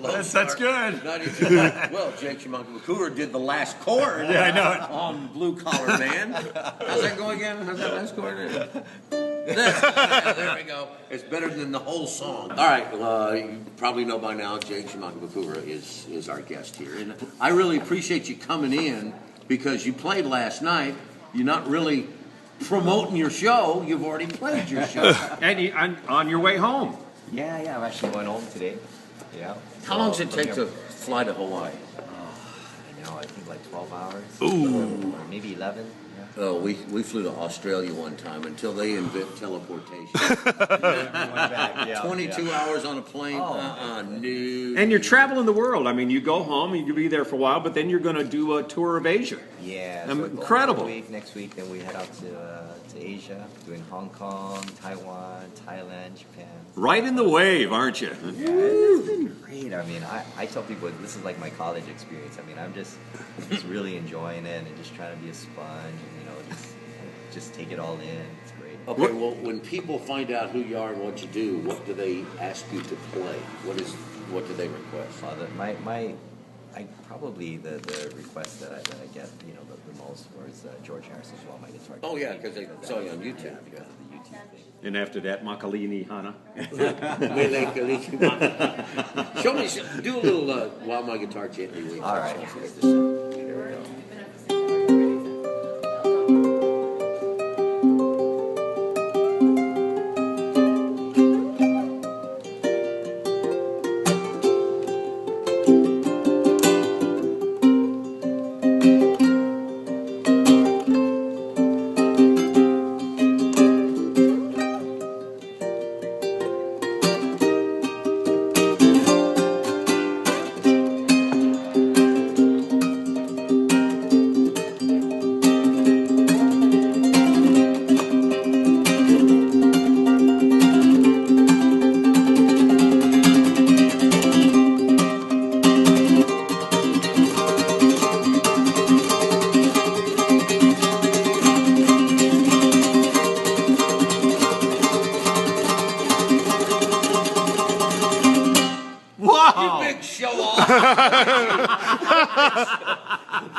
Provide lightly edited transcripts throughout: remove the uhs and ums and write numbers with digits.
That's good. 92. Well, Jake Shimabukuro did the last chord. Yeah, I know it. On Blue Collar Man. How's that go again? How's that last chord? There we go. It's better than the whole song. All right. You probably know by now Jake Shimabukuro is our guest here. And I really appreciate you coming in because you played last night. You're not really promoting your show. You've already played your show. And on your way home. Yeah, I'm actually going home today. Yeah. How long does it take to fly to Hawaii? I think like 12 hours. Ooh. Or maybe 11. Yeah. Oh, we flew to Australia one time until they invent teleportation. Back, 22 hours on a plane? No. And you're traveling the world. I mean, you go home and you'll be there for a while, but then you're going to do a tour of Asia. Yeah. Incredible. Next week, then we head out to Asia, doing Hong Kong, Taiwan, Thailand, Japan. Right in the wave, aren't you? Yeah, it's been great. I mean, I tell people this is like my college experience. I mean, I'm just really enjoying it and just trying to be a sponge and, just take it all in. It's great. Okay, well, when people find out who you are and what you do, what do they ask you to play? What do they request? Probably the request that I get, the most was George Harrison's "While My Guitar." Oh yeah, because they saw you on YouTube. Yeah, because of the YouTube thing. And after that, Makalini Hana. Show me, do a little "While My Guitar Gently Weeps." All right, here we go.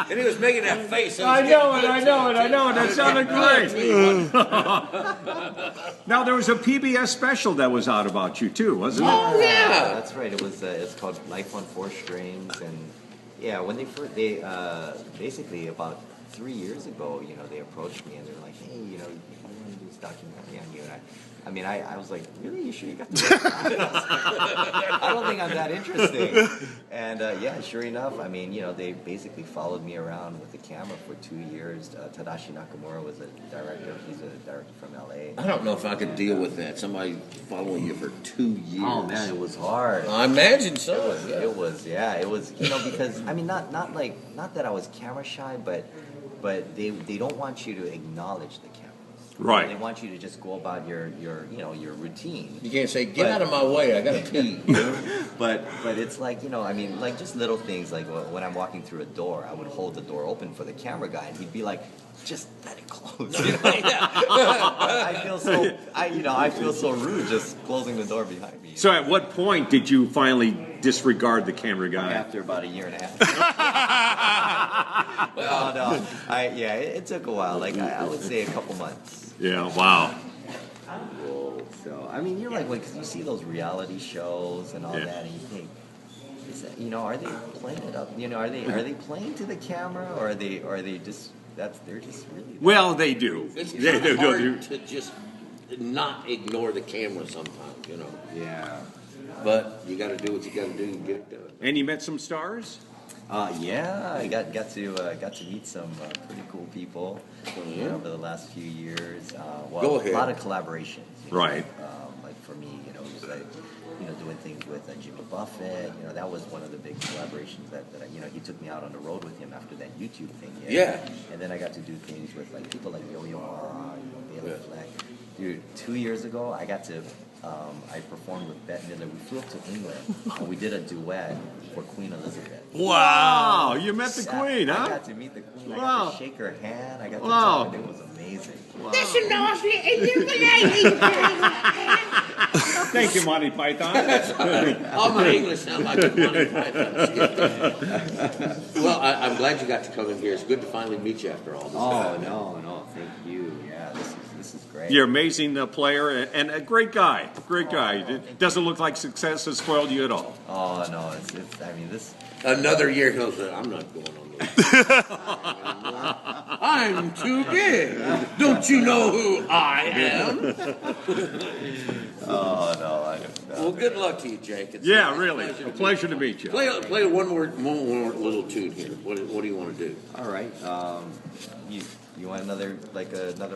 And he was making that face. I know it. That sounded great. Now, there was a PBS special that was out about you, too, wasn't it? Oh, yeah. That's right. It's called Life on Four Strings. And, yeah, when they basically about 3 years ago, they approached me and they're like, hey, you want to do this documentary on you? And I was like, really? You sure you got to I don't think I'm that interesting. And sure enough, they basically followed me around with the camera for 2 years. Tadashi Nakamura was a director. He's a director from LA. I don't know if I could deal with that. Somebody following you for 2 years. Oh man, it was hard. I imagine so. It was because not that I was camera shy, but they don't want you to acknowledge the camera. Right. They want you to just go about your routine. You can't say, get out of my way, I got to pee. But it's like, just little things, like when I'm walking through a door, I would hold the door open for the camera guy, and he'd be like, just let it close. I feel so rude just closing the door behind me. So at what point did you finally disregard the camera guy? After about a year and a half. It took a while. Like I would say a couple months. Yeah, wow. So you're like, because you see those reality shows and all that, and you think, are they playing it up? Are they playing to the camera, or are they just they're just really? Well, they do. It's hard to just not ignore the camera sometimes, Yeah. But you got to do what you got to do and get it done. And you met some stars? I got to meet some pretty cool people over the last few years. Go ahead. A lot of collaborations. Right. Like for me, it was like doing things with Jimmy Buffett. That was one of the big collaborations that he took me out on the road with him after that YouTube thing. Yeah. And then I got to do things with like people like Yo-Yo Ma, Bailey Fleck. Dude, 2 years ago, I got to I performed with Bette Midler. We flew up to England and we did a duet for Queen Elizabeth. Wow, you met the Yeah, Queen, I huh? got to meet the Queen. I Wow. got to shake her hand. I got to Wow. talk, and it was amazing. This is nice little lady. Thank you, Monty Python. All my English sound like Monty Python. Well, I'm glad you got to come in here. It's good to finally meet you after all this time. No, thank you. Yeah, this is great. You're an amazing player and a great guy. Great guy. It doesn't look like success has spoiled you at all. Oh no, it's. I mean, this. Another year goes, I'm not going on the I'm too big. Don't you know who I am? Oh no, I don't. Well, good luck to you, Jake. It's Yeah, a really. A pleasure to meet you. Play one more little tune here. What do you want to do? All right. You want another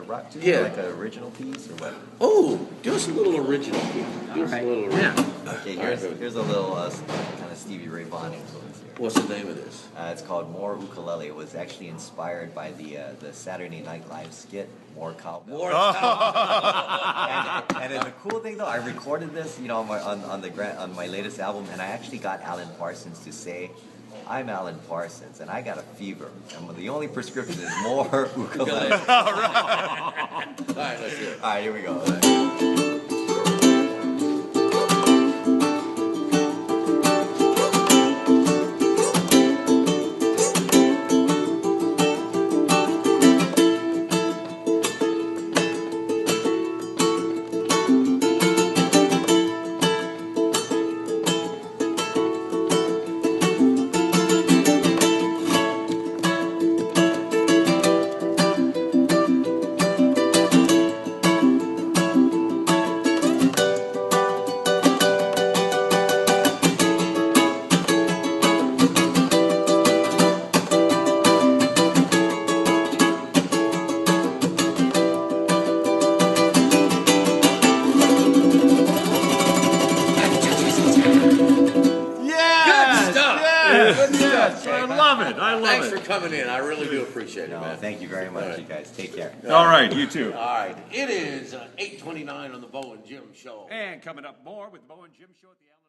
rock tune? Yeah. Like an original piece or what? Oh, do us a little original here. Do us a little original. Yeah. Okay, here's a little kind of Stevie Ray Vaughan influence here. What's the name of this? It's called More Ukulele. It was actually inspired by the Saturday Night Live skit More Cowbell. More And the cool thing though, I recorded this, on my latest album, and I actually got Alan Parsons to say, "I'm Alan Parsons, and I got a fever, and the only prescription is more ukulele." All right, let's hear it. All right, here we go. I love it. I love Thanks it. for coming in. I really do appreciate it, No, man. thank you very much, you guys. Take care. All right, you too. All right, it is 8:29 on the Bo and Jim Show. And coming up more with Bo and Jim Show at the Allen.